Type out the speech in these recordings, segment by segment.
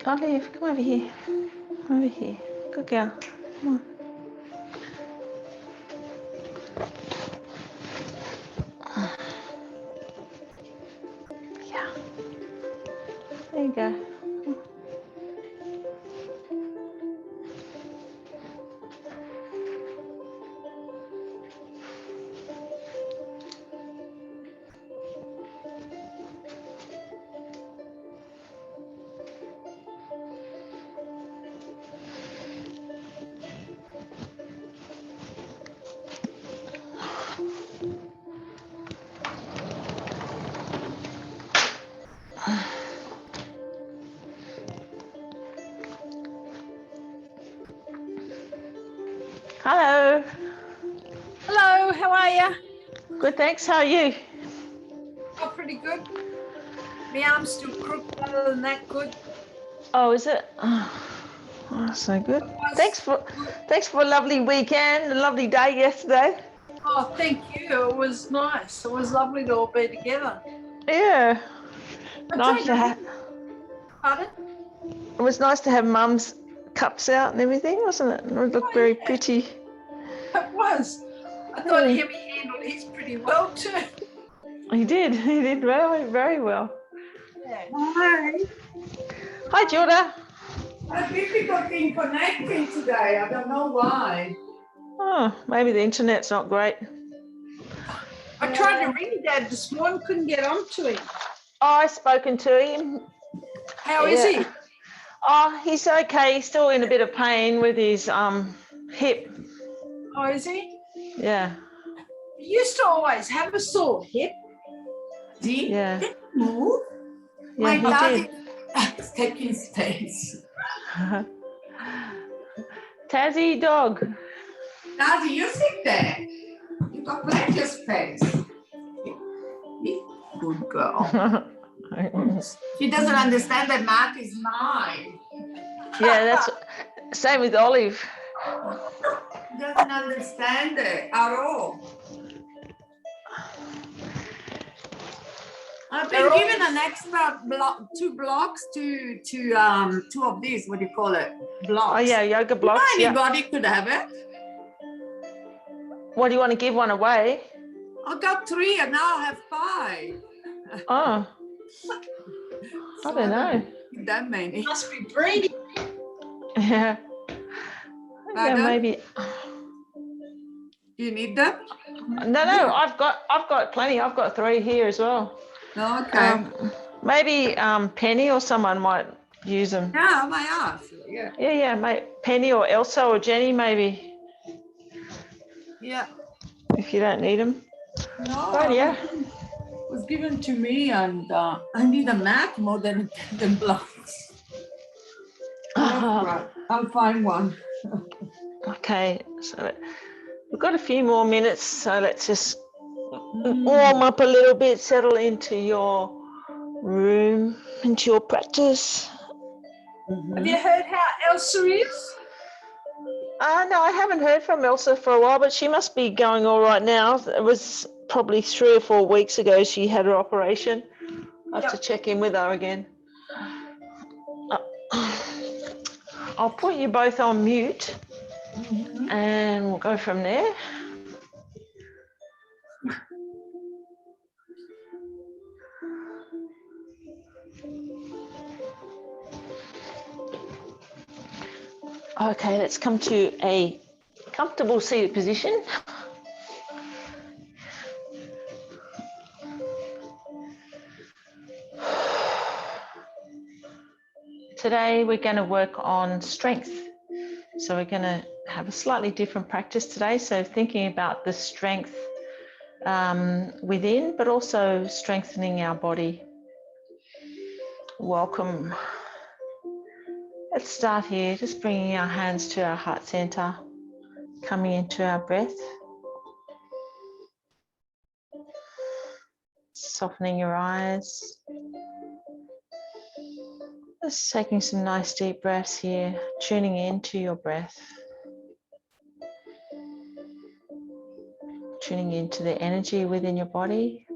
Can't leave. Come over here. Over here. Good girl. Come on. Yeah. There you go. Hello. Hello, how are you? Good, thanks. How are you? Oh, pretty good. My arm's still crooked, other than that, good. Oh, is it? Oh, so good. Thanks for a lovely weekend, a lovely day yesterday. Oh, thank you. It was nice. It was lovely to all be together. Yeah. Nice to have. Pardon? It was nice to have Mum's cups out and everything, wasn't it? It looked very pretty. It was. I thought Hemi handled his pretty well too. He did very, very well. Yeah. Hi. Hi, Jordan. A difficult in connecting today. I don't know why. Oh, maybe the internet's not great. I tried to ring Dad this morning, couldn't get onto him. I've spoken to him. How is he? Oh, he's okay. He's still in a bit of pain with his hip. Oh, is he? Yeah. He used to always have a sore hip. Yeah. Move. Yeah, he did. It's taking space. Tassie dog. Daddy, you sit there. You got plenty of space. Good girl. She doesn't understand that Matt is mine. Yeah, that's same with Olive. She doesn't understand it at all. I've been given an extra block, 2 blocks to 2 of these, what do you call it? Blocks. Oh yeah, yoga blocks. Anybody could have it. What, do you want to give one away? I got 3 and now I have 5. Oh. I don't know. That many. Must be breeding. Yeah. Yeah, maybe. Do you need them? No, I've got plenty. I've got 3 here as well. Okay. Maybe Penny or someone might use them. Yeah, I might ask. Yeah. Yeah, mate. Penny or Elsa or Jenny, maybe. Yeah. If you don't need them. No. But yeah. It was given to me, and I need a mat more than blocks. Right. I'll find one. Okay, so we've got a few more minutes, so let's just warm up a little bit, settle into your room, into your practice. Have you heard how Elsa is? No, I haven't heard from Elsa for a while, but she must be going all right now. It was probably 3 or 4 weeks ago she had her operation. I have to check in with her again. I'll put you both on mute and we'll go from there. Okay, let's come to a comfortable seated position. Today we're going to work on strength. So we're going to have a slightly different practice today. So thinking about the strength within, but also strengthening our body. Welcome. Let's start here, just bringing our hands to our heart center, coming into our breath. Softening your eyes. Just taking some nice deep breaths here, tuning into your breath. Tuning into the energy within your body.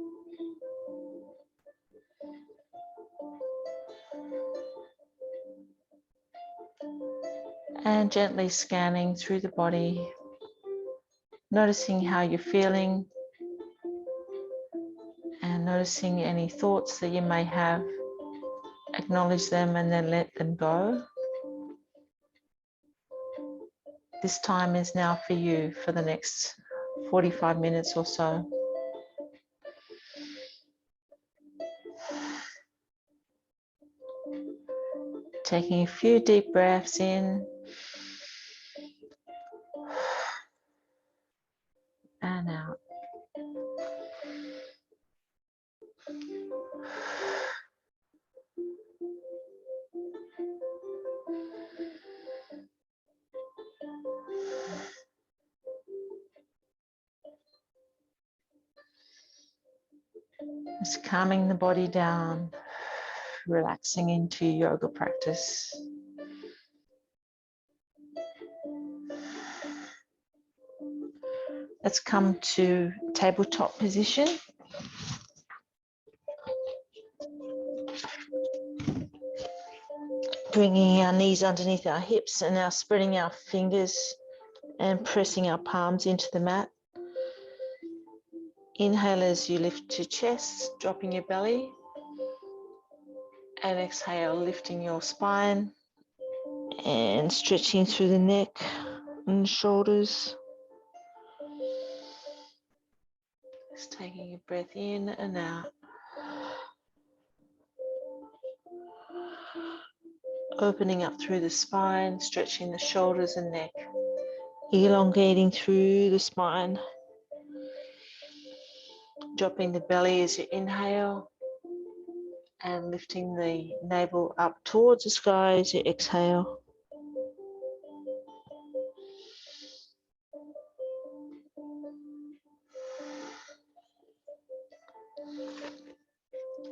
And gently scanning through the body, noticing how you're feeling and noticing any thoughts that you may have. Acknowledge them and then let them go. This time is now for you for the next 45 minutes or so. Taking a few deep breaths in and out. Just calming the body down, relaxing into yoga practice. Let's come to tabletop position. Bringing our knees underneath our hips and now spreading our fingers and pressing our palms into the mat. Inhale as you lift your chest, dropping your belly. And exhale, lifting your spine and stretching through the neck and shoulders. Just taking a breath in and out. Opening up through the spine, stretching the shoulders and neck. Elongating through the spine. Dropping the belly as you inhale. And lifting the navel up towards the sky as you exhale.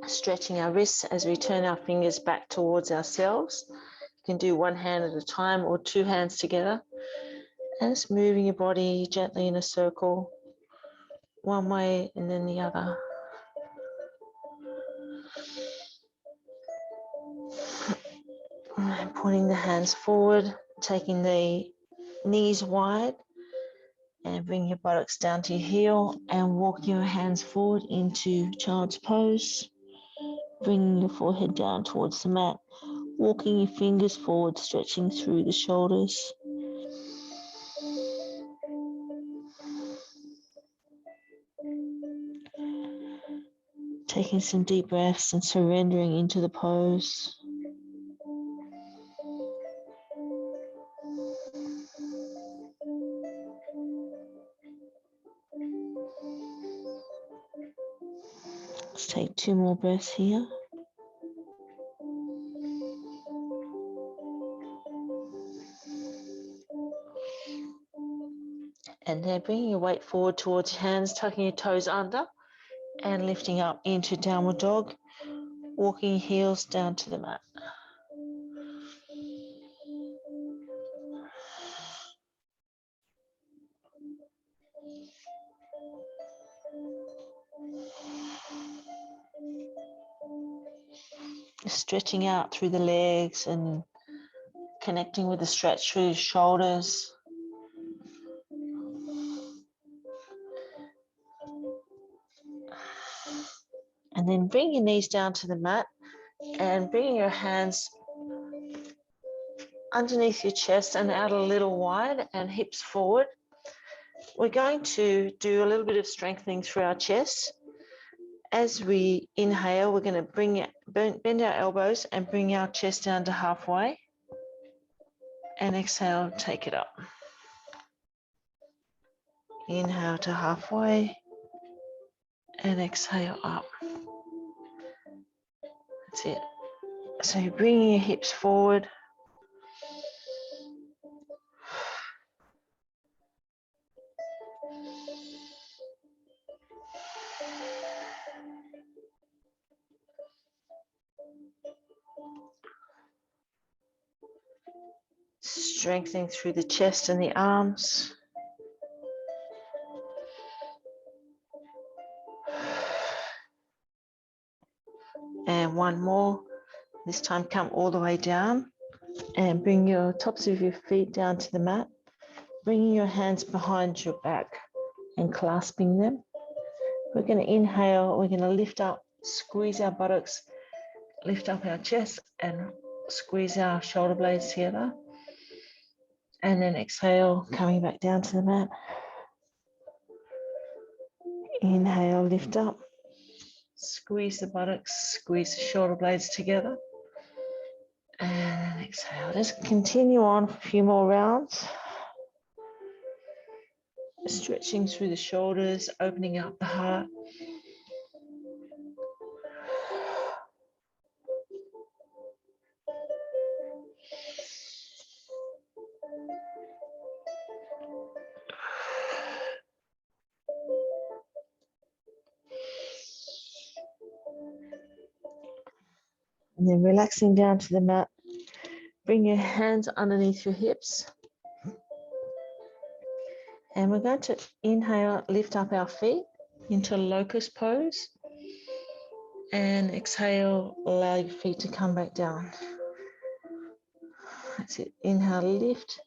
Stretching our wrists as we turn our fingers back towards ourselves. You can do one hand at a time or two hands together. And just moving your body gently in a circle, one way and then the other. And pointing the hands forward, taking the knees wide and bring your buttocks down to your heel and walk your hands forward into child's pose. Bringing your forehead down towards the mat, walking your fingers forward, stretching through the shoulders. Taking some deep breaths and surrendering into the pose. Let's take 2 more breaths here. And then bringing your weight forward towards your hands, tucking your toes under and lifting up into downward dog, walking your heels down to the mat. Stretching out through the legs and connecting with the stretch through your shoulders. And then bring your knees down to the mat and bringing your hands underneath your chest and out a little wide and hips forward. We're going to do a little bit of strengthening through our chest. As we inhale, we're going to bend our elbows and bring our chest down to halfway. And exhale, take it up. Inhale to halfway and exhale up. That's it. So you're bringing your hips forward. Strengthening through the chest and the arms. And one more. This time come all the way down And bring your tops of your feet down to the mat. Bringing your hands behind your back and clasping them. We're going to inhale, we're going to lift up, squeeze our buttocks, lift up our chest and squeeze our shoulder blades together. And then exhale, coming back down to the mat. Inhale, lift up, squeeze the buttocks, squeeze the shoulder blades together. And then exhale, just continue on for a few more rounds. Stretching through the shoulders, opening up the heart. And then relaxing down to the mat. Bring your hands underneath your hips. And we're going to inhale, lift up our feet into locust pose. And exhale, allow your feet to come back down. That's it. Inhale, lift,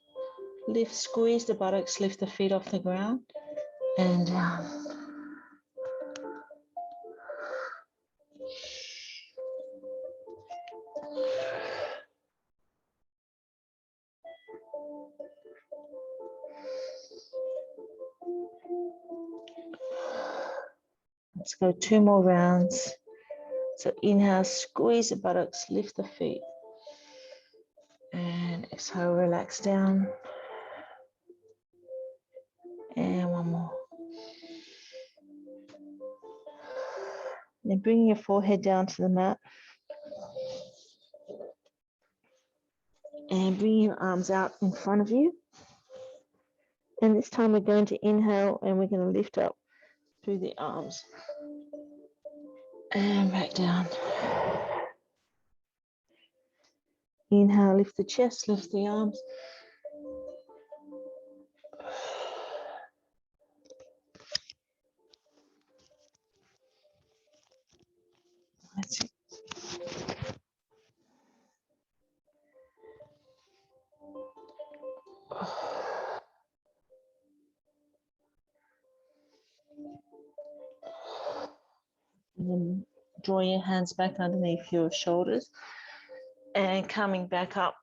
lift, squeeze the buttocks, lift the feet off the ground and down. Let's go 2 more rounds. So inhale, squeeze the buttocks, lift the feet. And exhale, relax down. And 1 more. Then bring your forehead down to the mat. And bring your arms out in front of you. And this time we're going to inhale and we're going to lift up through the arms. And back down. Inhale, lift the chest, lift the arms. That's it. And then draw your hands back underneath your shoulders and coming back up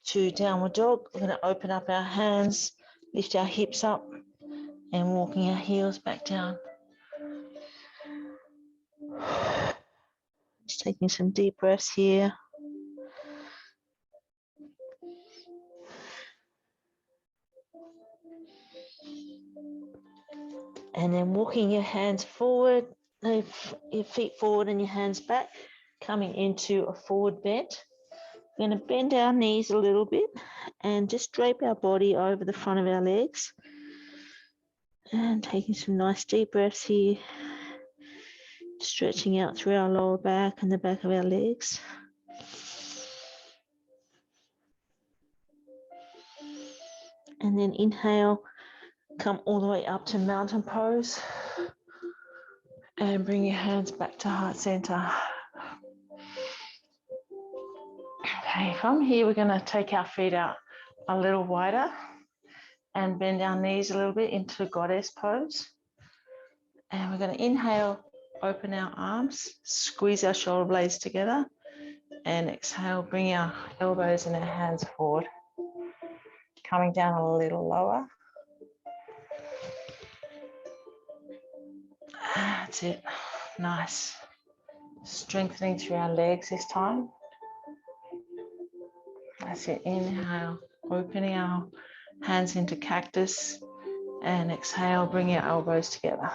to downward dog. We're going to open up our hands, lift our hips up and walking our heels back down. Just taking some deep breaths here. And then walking your hands forward, your feet forward and your hands back, coming into a forward bend. We're going to bend our knees a little bit and just drape our body over the front of our legs. And taking some nice deep breaths here. Stretching out through our lower back and the back of our legs. And then inhale, come all the way up to mountain pose. And bring your hands back to heart center. Okay, from here we're going to take our feet out a little wider and bend our knees a little bit into goddess pose. And we're going to inhale, open our arms, squeeze our shoulder blades together, and exhale, bring our elbows and our hands forward. Coming down a little lower. That's it. Nice. Strengthening through our legs this time. That's it. Inhale, opening our hands into cactus, and exhale, bring your elbows together.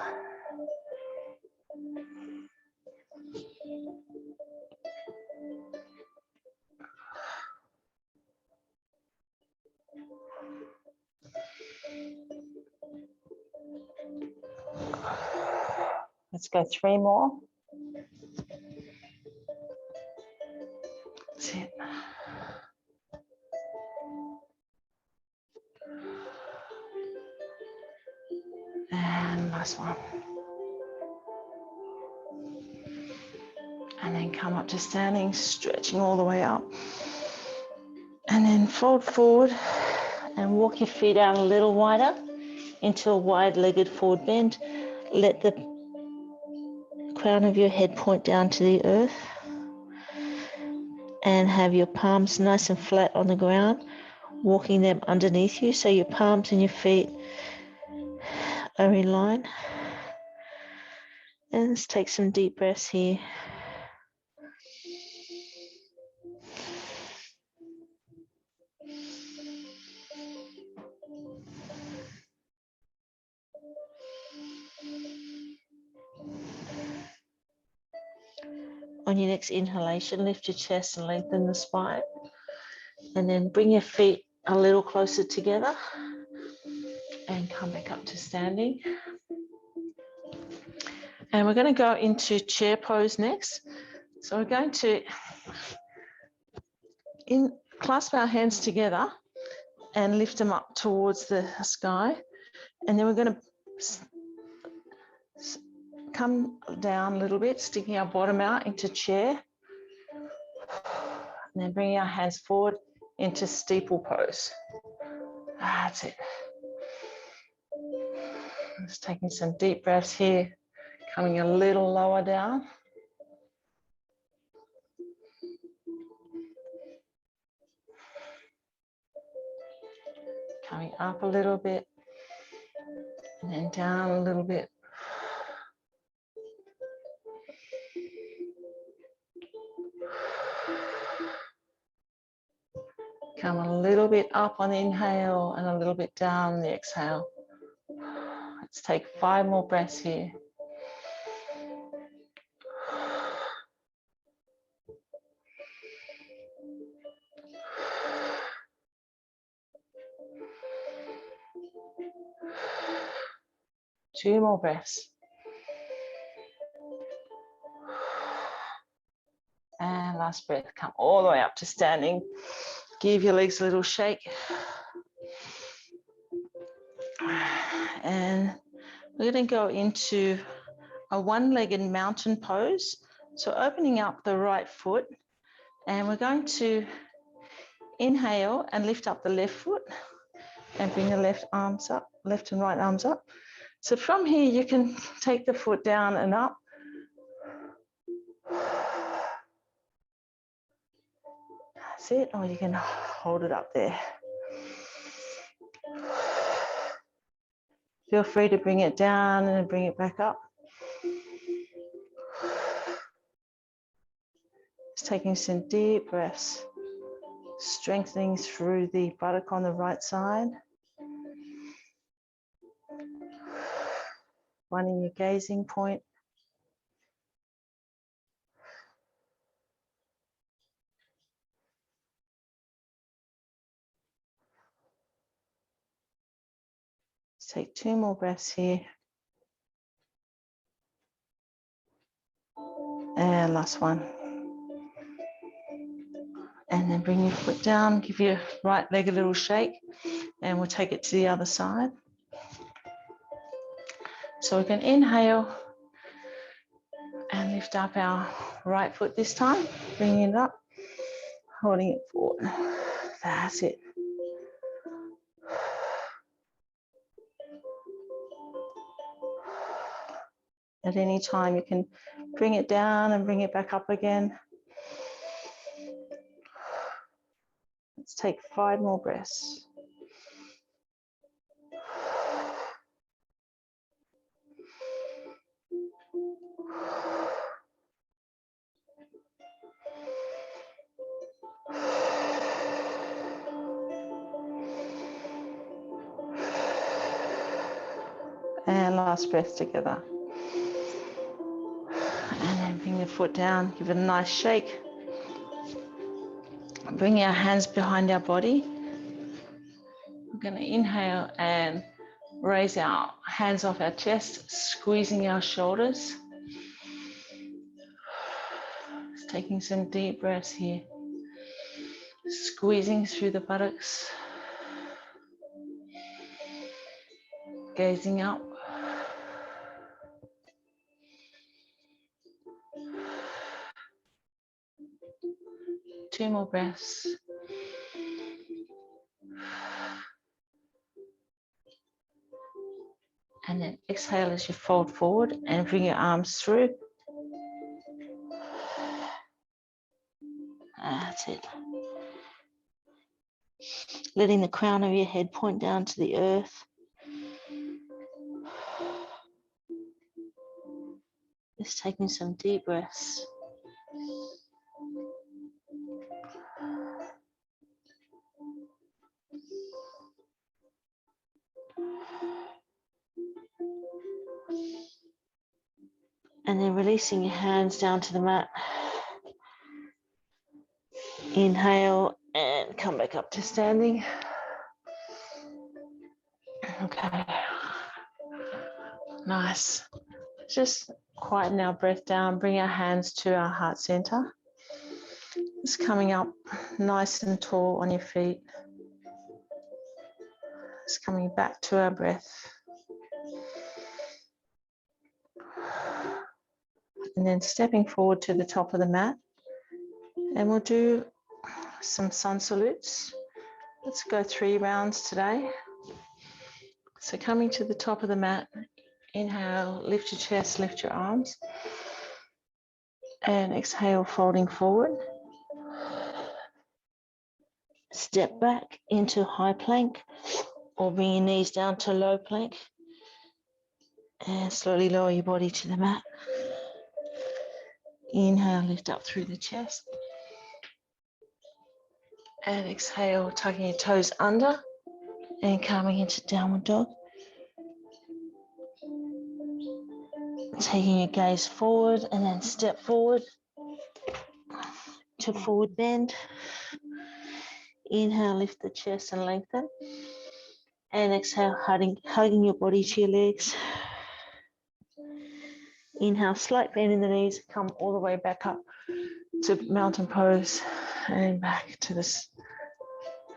Let's go 3 more. That's it. And last one. And then come up to standing, stretching all the way up. And then fold forward and walk your feet out a little wider into a wide-legged forward bend. Let the crown of your head point down to the earth and have your palms nice and flat on the ground, walking them underneath you so your palms and your feet are in line. And let's take some deep breaths here. On your next inhalation, lift your chest and lengthen the spine. And then bring your feet a little closer together and come back up to standing. And we're going to go into chair pose next. So we're going to clasp our hands together and lift them up towards the sky. And then we're going to come down a little bit, sticking our bottom out into chair. And then bringing our hands forward into steeple pose. That's it. Just taking some deep breaths here, coming a little lower down. Coming up a little bit, and then down a little bit. Come a little bit up on the inhale and a little bit down on the exhale. Let's take 5 more breaths here. Two more breaths. And last breath, come all the way up to standing. Give your legs a little shake. And we're going to go into a one-legged mountain pose. So opening up the right foot, and we're going to inhale and lift up the left foot and bring the left arms up, left and right arms up. So from here, you can take the foot down and up. That's it, or you can hold it up there. Feel free to bring it down and bring it back up. Just taking some deep breaths, strengthening through the buttock on the right side. Finding your gazing point. Let's take 2 more breaths here. And last one. And then bring your foot down, give your right leg a little shake, and we'll take it to the other side. So we can inhale and lift up our right foot this time, bringing it up, holding it forward. That's it. At any time, you can bring it down and bring it back up again. Let's take 5 more breaths. And last breath together. And then bring the foot down, give it a nice shake. Bring our hands behind our body. We're going to inhale and raise our hands off our chest, squeezing our shoulders. Just taking some deep breaths here. Squeezing through the buttocks. Gazing up. Two more breaths. And then exhale as you fold forward and bring your arms through. That's it. Letting the crown of your head point down to the earth. Just taking some deep breaths. And then releasing your hands down to the mat. Inhale and come back up to standing. Okay. Nice. Just quieten our breath down, bring our hands to our heart center. Just coming up nice and tall on your feet. Just coming back to our breath. And then stepping forward to the top of the mat. And we'll do some sun salutes. Let's go 3 rounds today. So coming to the top of the mat, inhale, lift your chest, lift your arms. And exhale, folding forward. Step back into high plank or bring your knees down to low plank. And slowly lower your body to the mat. Inhale, lift up through the chest. And exhale, tucking your toes under and coming into downward dog. Taking your gaze forward and then step forward to forward bend. Inhale, lift the chest and lengthen. And exhale, hugging your body to your legs. Inhale, slight bend in the knees, come all the way back up to mountain pose and back to the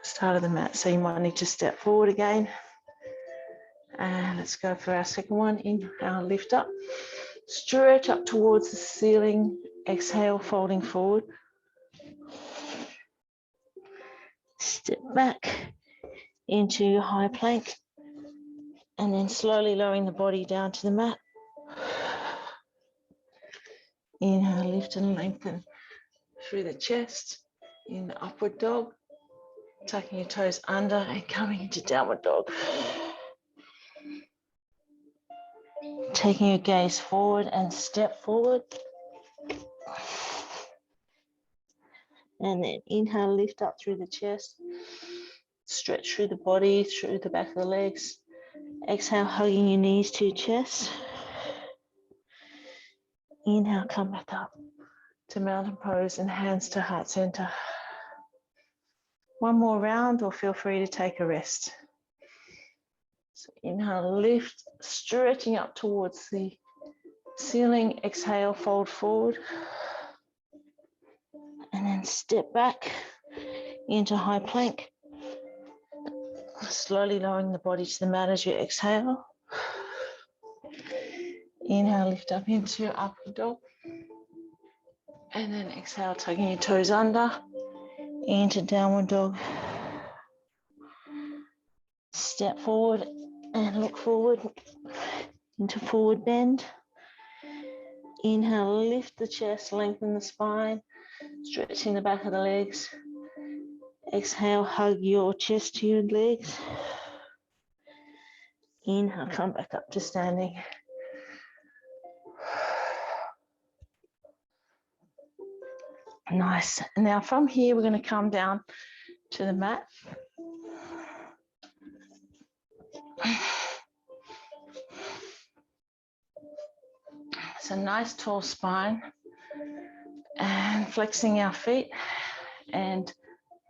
start of the mat. So you might need to step forward again. And let's go for our second one. Inhale, lift up. Stretch up towards the ceiling. Exhale, folding forward. Step back into your high plank. And then slowly lowering the body down to the mat. Inhale, lift and lengthen through the chest in the upward dog. Tucking your toes under and coming into downward dog. Taking your gaze forward and step forward. And then inhale, lift up through the chest. Stretch through the body, through the back of the legs. Exhale, hugging your knees to your chest. Inhale, come back up to mountain pose and hands to heart center. One more round or feel free to take a rest. So inhale, lift, stretching up towards the ceiling. Exhale, fold forward. And then step back into high plank. Slowly lowering the body to the mat as you exhale. Inhale, lift up into upward dog. And then exhale, tucking your toes under into downward dog. Step forward and look forward into forward bend. Inhale, lift the chest, lengthen the spine, stretching the back of the legs. Exhale, hug your chest to your legs. Inhale, come back up to standing. Nice. Now from here, we're going to come down to the mat. It's a nice tall spine and flexing our feet and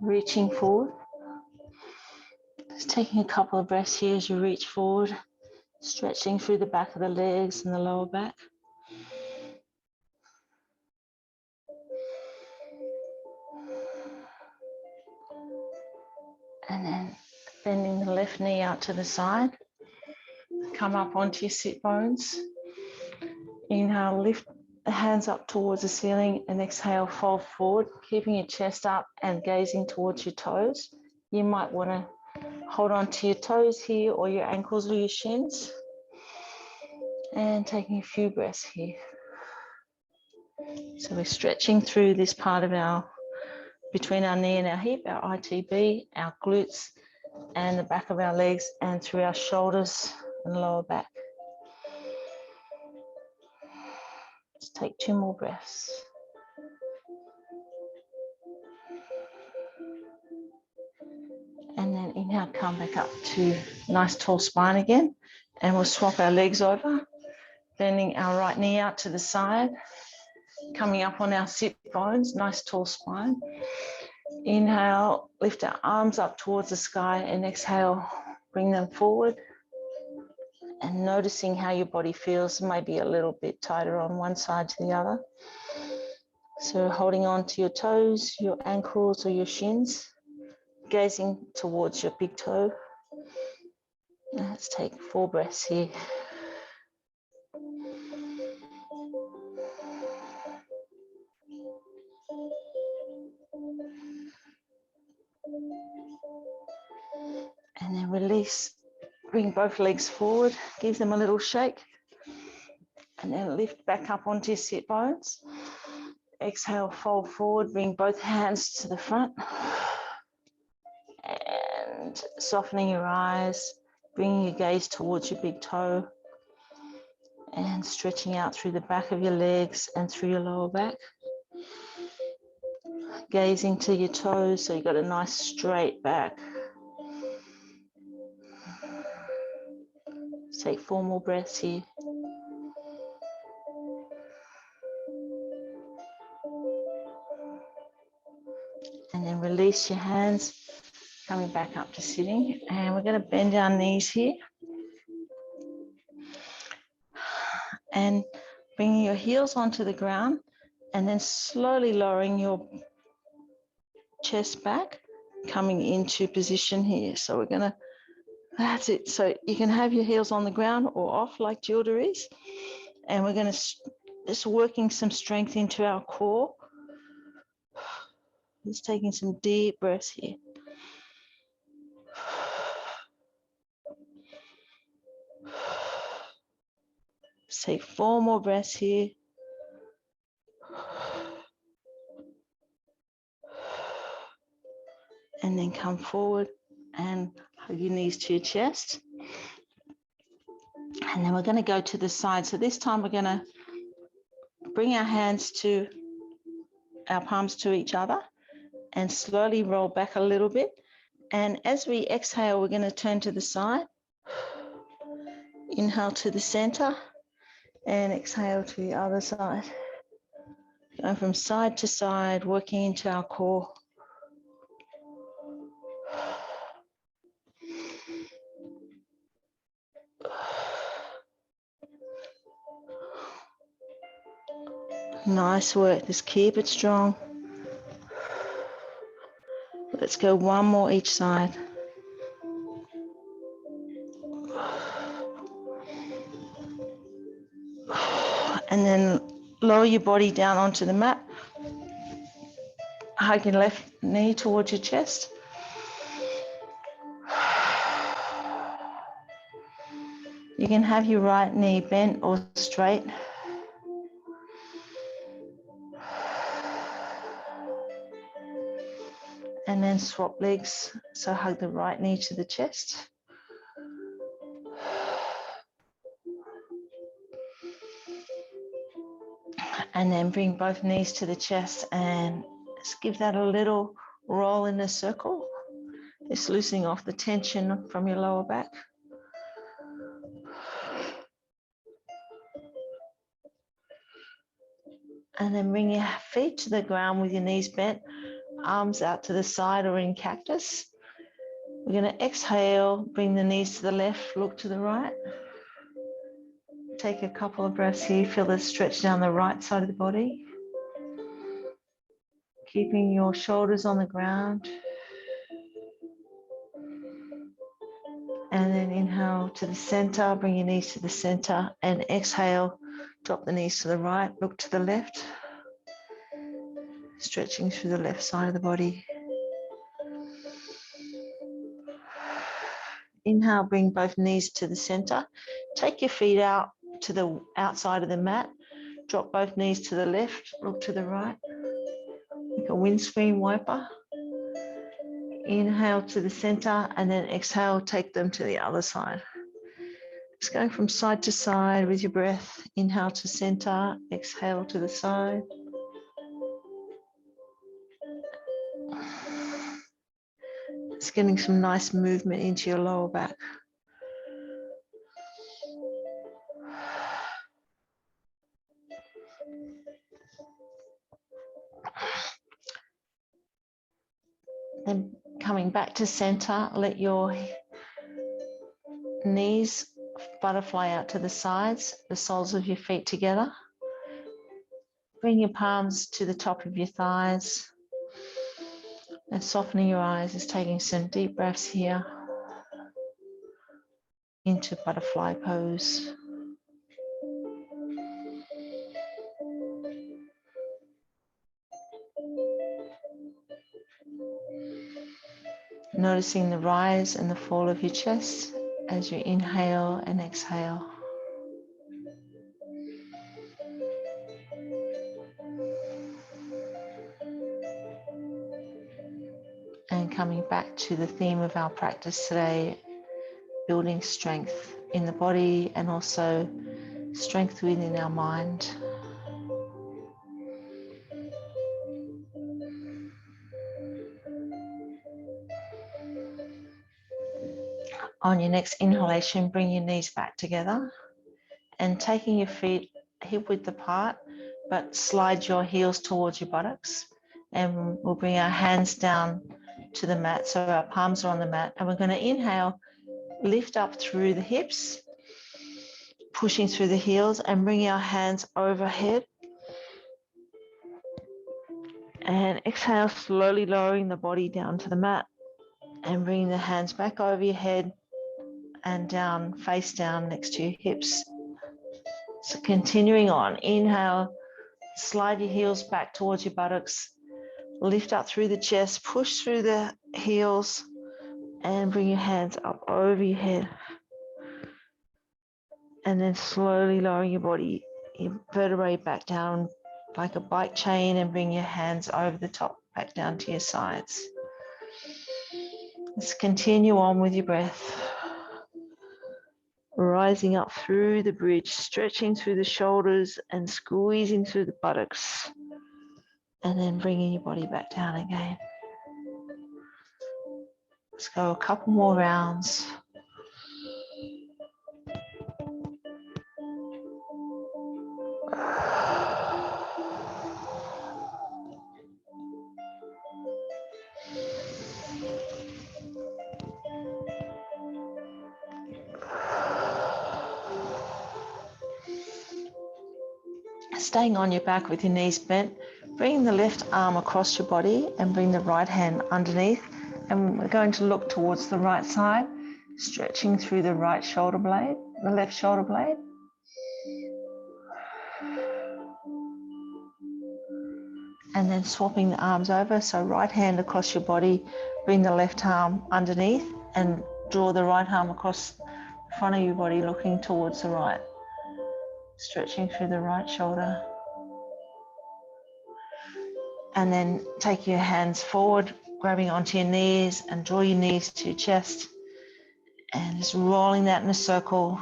reaching forward. Just taking a couple of breaths here as you reach forward, stretching through the back of the legs and the lower back. And then bending the left knee out to the side. Come up onto your sit bones. Inhale, lift the hands up towards the ceiling and exhale, fold forward, keeping your chest up and gazing towards your toes. You might want to hold on to your toes here or your ankles or your shins. And taking a few breaths here. So we're stretching through this part of our, between our knee and our hip, our ITB, our glutes, and the back of our legs, and through our shoulders and lower back. Let's take 2 more breaths. And then inhale, come back up to nice tall spine again. And we'll swap our legs over, bending our right knee out to the side, coming up on our sit bones, nice tall spine. Inhale, lift our arms up towards the sky, and exhale, bring them forward. And noticing how your body feels, maybe a little bit tighter on one side to the other. So holding on to your toes, your ankles or your shins, gazing towards your big toe. Let's take 4 breaths here. And then release, bring both legs forward, give them a little shake. And then lift back up onto your sit bones. Exhale, fold forward, bring both hands to the front. And softening your eyes, bringing your gaze towards your big toe. And stretching out through the back of your legs and through your lower back. Gazing to your toes, so you've got a nice straight back. Let's take 4 more breaths here. And then release your hands, coming back up to sitting. And we're going to bend our knees here. And bringing your heels onto the ground, and then slowly lowering your chest back, coming into position here. So we're going to, that's it. So you can have your heels on the ground or off like Gilda is. And we're going to just working some strength into our core. Just taking some deep breaths here. Let's take 4 more breaths here. And then come forward and hug your knees to your chest. And then we're going to go to the side. So this time we're going to bring our hands to our palms to each other and slowly roll back a little bit. And as we exhale, we're going to turn to the side. Inhale to the center and exhale to the other side. Going from side to side, working into our core. Nice work. Just keep it strong. Let's go 1 more each side. And then lower your body down onto the mat. Hug your left knee towards your chest. You can have your right knee bent or straight. And then swap legs. So hug the right knee to the chest. And then bring both knees to the chest and just give that a little roll in a circle. Just loosening off the tension from your lower back. And then bring your feet to the ground with your knees bent, arms out to the side or in cactus. We're going to exhale, bring the knees to the left, look to the right. Take a couple of breaths here, feel the stretch down the right side of the body. Keeping your shoulders on the ground. And then inhale to the center, bring your knees to the center, and exhale, drop the knees to the right, look to the left. Stretching through the left side of the body. Inhale, bring both knees to the center. Take your feet out to the outside of the mat. Drop both knees to the left, look to the right, like a windscreen wiper. Inhale to the center and then exhale, take them to the other side. Just going from side to side with your breath. Inhale to center, exhale to the side. It's getting some nice movement into your lower back. Then coming back to center, let your knees butterfly out to the sides, the soles of your feet together. Bring your palms to the top of your thighs and softening your eyes is taking some deep breaths here into butterfly pose. Noticing the rise and the fall of your chest as you inhale and exhale. And coming back to the theme of our practice today, building strength in the body and also strength within our mind. On your next inhalation, bring your knees back together and taking your feet hip width apart, but slide your heels towards your buttocks. And we'll bring our hands down to the mat. So our palms are on the mat. And we're going to inhale, lift up through the hips, pushing through the heels and bring our hands overhead. And exhale, slowly lowering the body down to the mat and bringing the hands back over your head and down, face down next to your hips. So continuing on, inhale, slide your heels back towards your buttocks, lift up through the chest, push through the heels and bring your hands up over your head. And then slowly lowering your body, your vertebrae back down like a bike chain and bring your hands over the top, back down to your sides. Let's continue on with your breath. Rising up through the bridge, stretching through the shoulders and squeezing through the buttocks. And then bringing your body back down again. Let's go a couple more rounds. Staying on your back with your knees bent, bring the left arm across your body and bring the right hand underneath. And we're going to look towards the right side, stretching through the right shoulder blade, the left shoulder blade. And then swapping the arms over. So right hand across your body, bring the left arm underneath and draw the right arm across the front of your body, looking towards the right. Stretching through the right shoulder. And then take your hands forward, grabbing onto your knees and draw your knees to your chest. And just rolling that in a circle.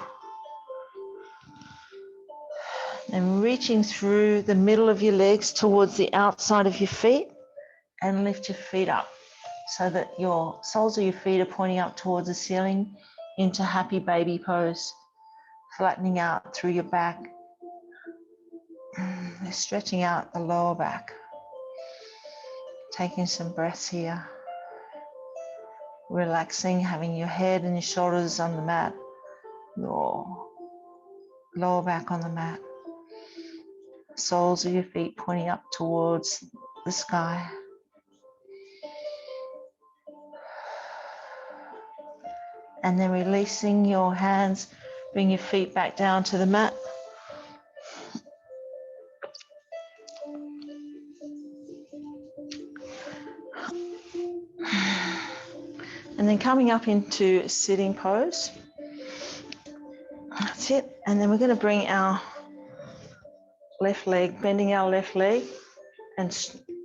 And reaching through the middle of your legs towards the outside of your feet and lift your feet up so that your soles of your feet are pointing up towards the ceiling into happy baby pose, flattening out through your back. Stretching out the lower back. Taking some breaths here. Relaxing, having your head and your shoulders on the mat. Your lower back on the mat. Soles of your feet pointing up towards the sky. And then releasing your hands, bring your feet back down to the mat. And then coming up into sitting pose. That's it. And then we're going to bring our left leg, bending our left leg and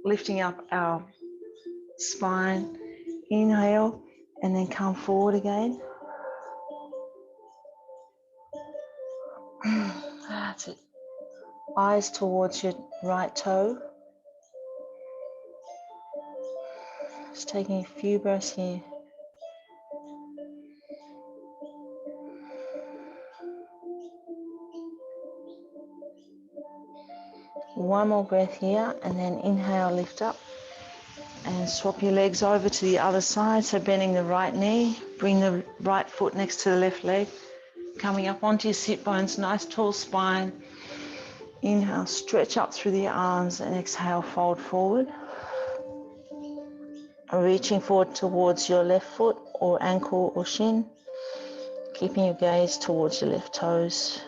lifting up our spine. Inhale and then come forward again. That's it. Eyes towards your right toe. Just taking a few breaths here. One more breath here and then inhale, lift up and swap your legs over to the other side. So bending the right knee, bring the right foot next to the left leg, coming up onto your sit bones, nice tall spine. Inhale, stretch up through the arms and exhale, fold forward. Reaching forward towards your left foot or ankle or shin, keeping your gaze towards your left toes.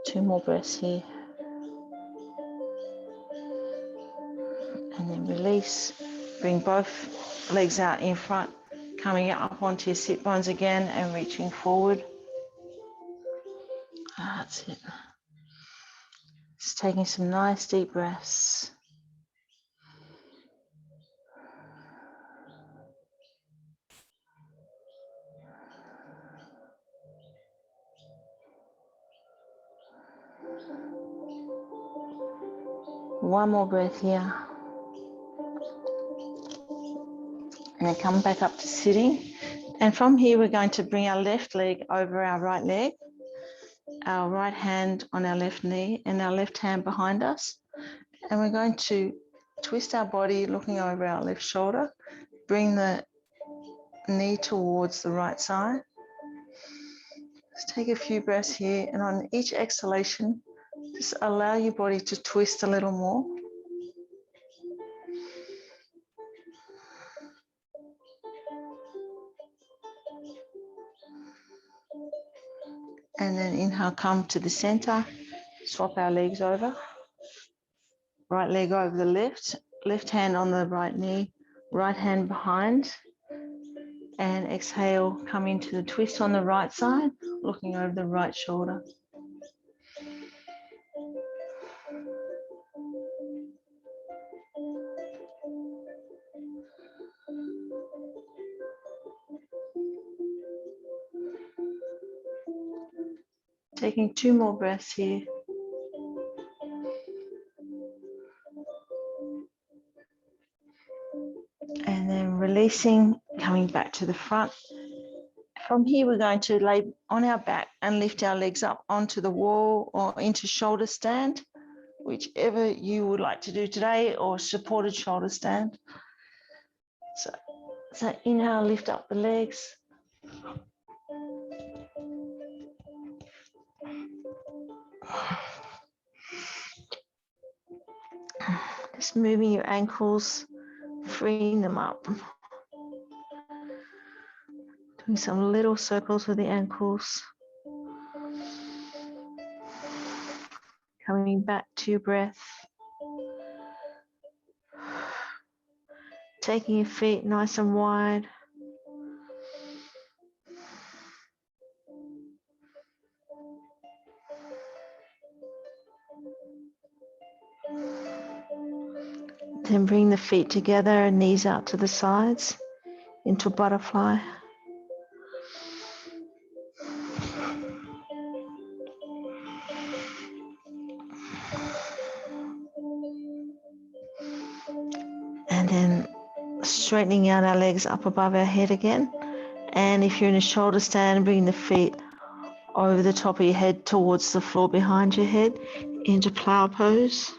Two more breaths here. And then release. Bring both legs out in front, coming up onto your sit bones again and reaching forward. That's it. Just taking some nice deep breaths. One more breath here. And then come back up to sitting. And from here, we're going to bring our left leg over our right leg, our right hand on our left knee and our left hand behind us. And we're going to twist our body looking over our left shoulder. Bring the knee towards the right side. Just take a few breaths here, and on each exhalation, just allow your body to twist a little more. And then inhale, come to the center, swap our legs over. Right leg over the left hand on the right knee, right hand behind. And exhale, come into the twist on the right side, looking over the right shoulder. Taking two more breaths here. And then releasing, coming back to the front. From here, we're going to lay on our back and lift our legs up onto the wall or into shoulder stand, whichever you would like to do today, or supported shoulder stand. So inhale, lift up the legs. Just moving your ankles, freeing them up. Doing some little circles with the ankles. Coming back to your breath. Taking your feet nice and wide. Then bring the feet together, knees out to the sides into butterfly. And then straightening out our legs up above our head again. And if you're in a shoulder stand, bring the feet over the top of your head towards the floor behind your head into plow pose.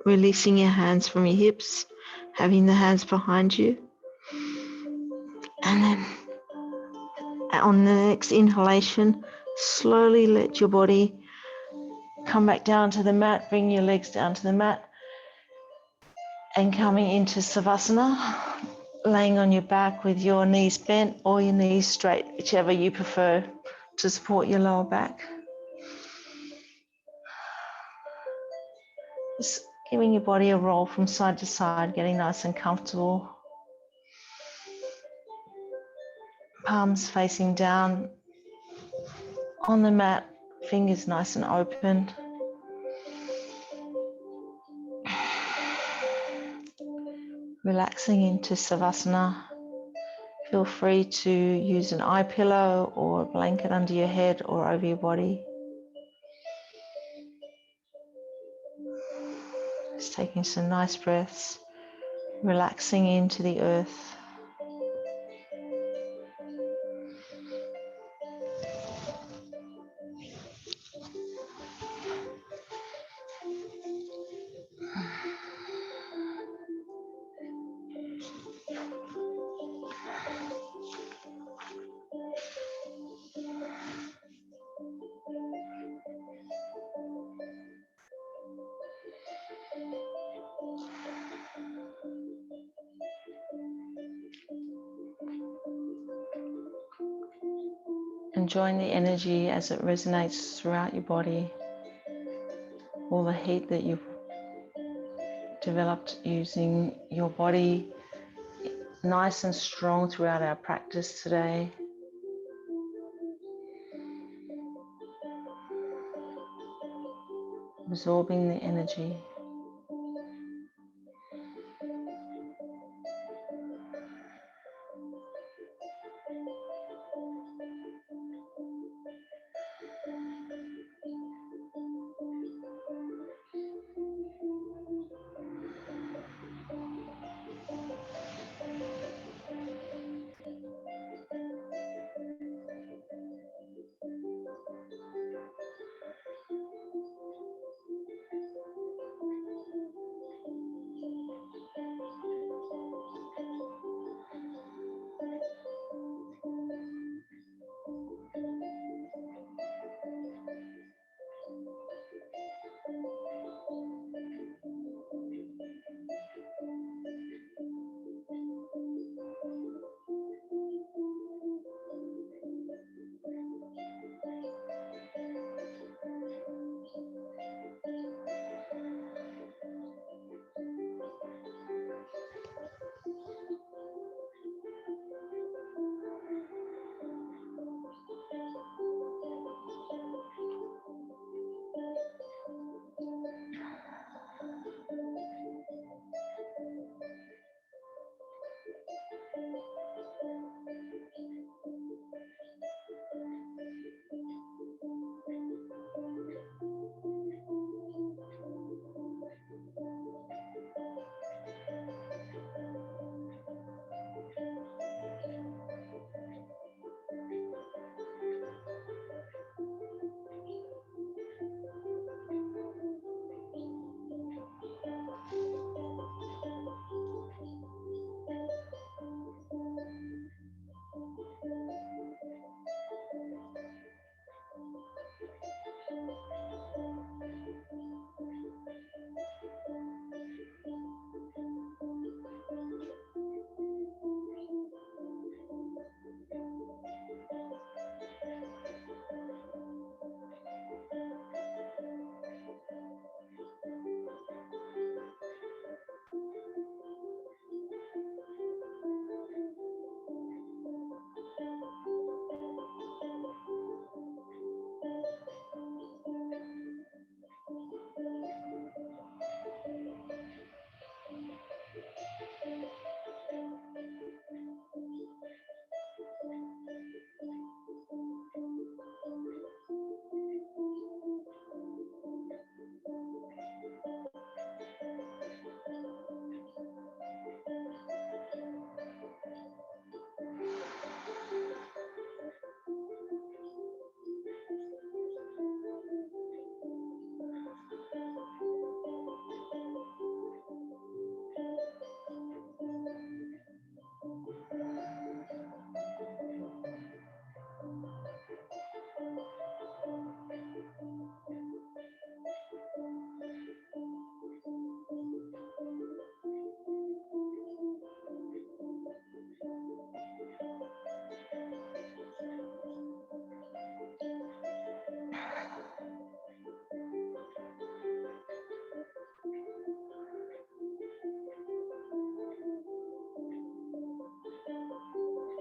Releasing your hands from your hips, having the hands behind you. And then on the next inhalation, slowly let your body come back down to the mat, bring your legs down to the mat, and coming into Savasana. laying on your back with your knees bent or your knees straight, whichever you prefer to support your lower back. Just giving your body a roll from side to side, getting nice and comfortable. Palms facing down on the mat, fingers nice and open. Relaxing into Savasana. Feel free to use an eye pillow or a blanket under your head or over your body. Just taking some nice breaths, relaxing into the earth. Enjoying the energy as it resonates throughout your body, all the heat that you've developed using your body nice and strong throughout our practice today. Absorbing the energy.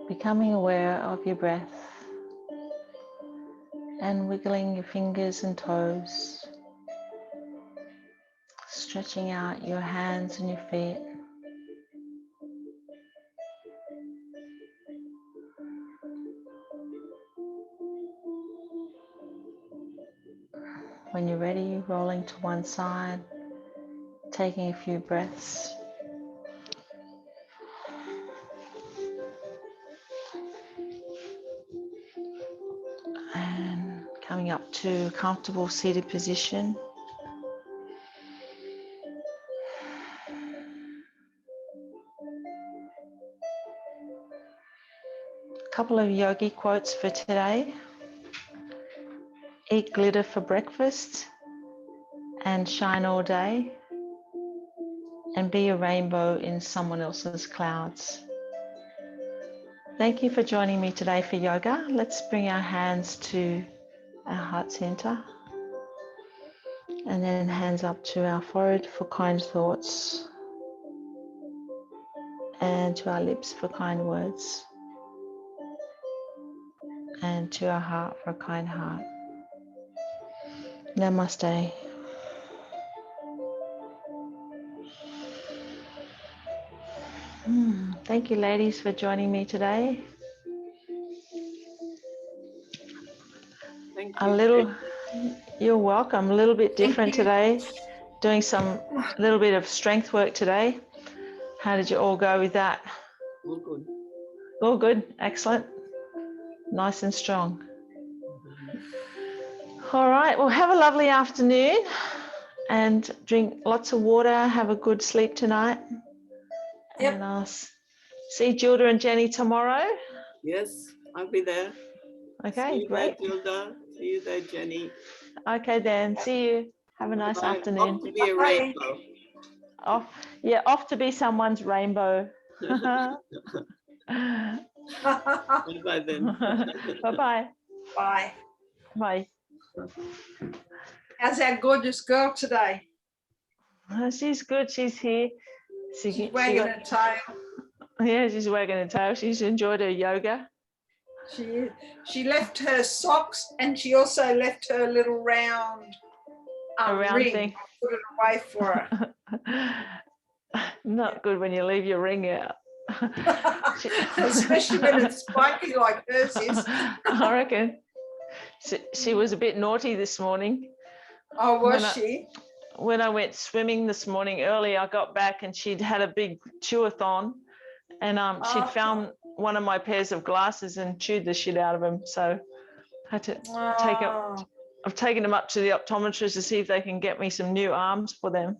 becoming aware of your breath and wiggling your fingers and toes, stretching out your hands and your feet. When you're ready, rolling to one side, taking a few breaths. And coming up to a comfortable seated position. A couple of yogi quotes for today. Eat glitter for breakfast and shine all day, and be a rainbow in someone else's clouds. Thank you for joining me today for yoga. Let's bring our hands to our heart center and then hands up to our forehead for kind thoughts and to our lips for kind words and to our heart for a kind heart. Namaste. Thank you, ladies, for joining me today. Thank A you. little, you're welcome. A little bit different you. today. Doing some little bit of strength work today. How did you all go with that? All good. All good. Excellent. Nice and strong. All right. Well, have a lovely afternoon and drink lots of water. Have a good sleep tonight. Yep. And I'll see Gilda and Jenny tomorrow. Yes, I'll be there. Okay, See you great. there, Gilda. See you there, Jenny. Okay, then. See you. Have a nice Bye. afternoon. Off to be a Bye. rainbow. Off to be someone's rainbow. Bye then. Bye-bye. Bye. Bye. How's our gorgeous girl today? She's good. She's here. She's wagging her tail. Yeah, she's wagging her tail. She's enjoyed her yoga. She left her socks and she also left her little round ring. Thing. Put it away for her. Not good when you leave your ring out. Especially when it's spiky like hers is. I reckon. She was a bit naughty this morning. Oh, was she? When I went swimming this morning early, I got back and she'd had a big chewathon, and she'd found one of my pairs of glasses and chewed the shit out of them. So I had to take it. I've taken them up to the optometrist to see if they can get me some new arms for them.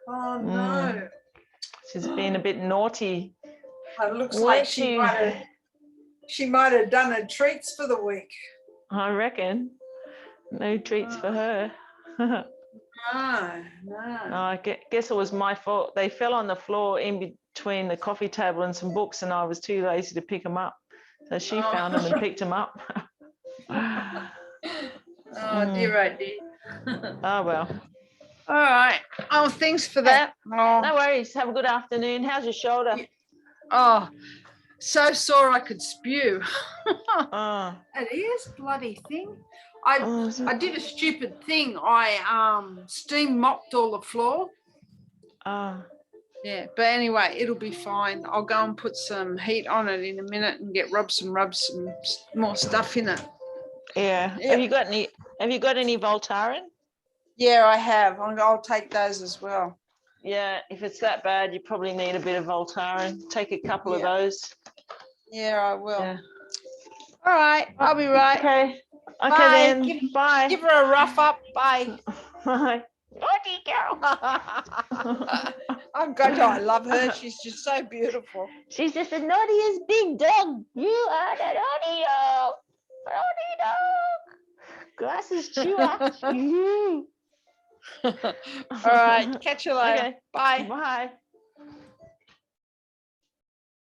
Oh no. She's been a bit naughty. It looks like she might have done her treats for the week. I reckon. No treats for her. No. I guess it was my fault. They fell on the floor in between the coffee table and some books, and I was too lazy to pick them up. So she found them and picked them up. Oh dear, oh dear. Oh well. All right. Oh, thanks for that. Oh. No worries. Have a good afternoon. How's your shoulder? Oh, so sore I could spew. Oh. It is bloody thing. I did a stupid thing. I steam mopped all the floor. Oh. Yeah, but anyway, it'll be fine. I'll go and put some heat on it in a minute and rub some more stuff in it. Yeah. Yep. Have you got any Voltaren? Yeah, I have. I'll take those as well. Yeah, if it's that bad, you probably need a bit of Voltaren. Take a couple of those. Yeah, I will. Yeah. All right, I'll be right. Okay. Okay Bye. then. Bye. Give her a rough up. Bye. Bye. Naughty girl. I love her. She's just so beautiful. She's just the naughtiest big dog. You are the naughty dog. Naughty dog. Glasses chewer. All right. Catch you later. Okay. Bye. Bye.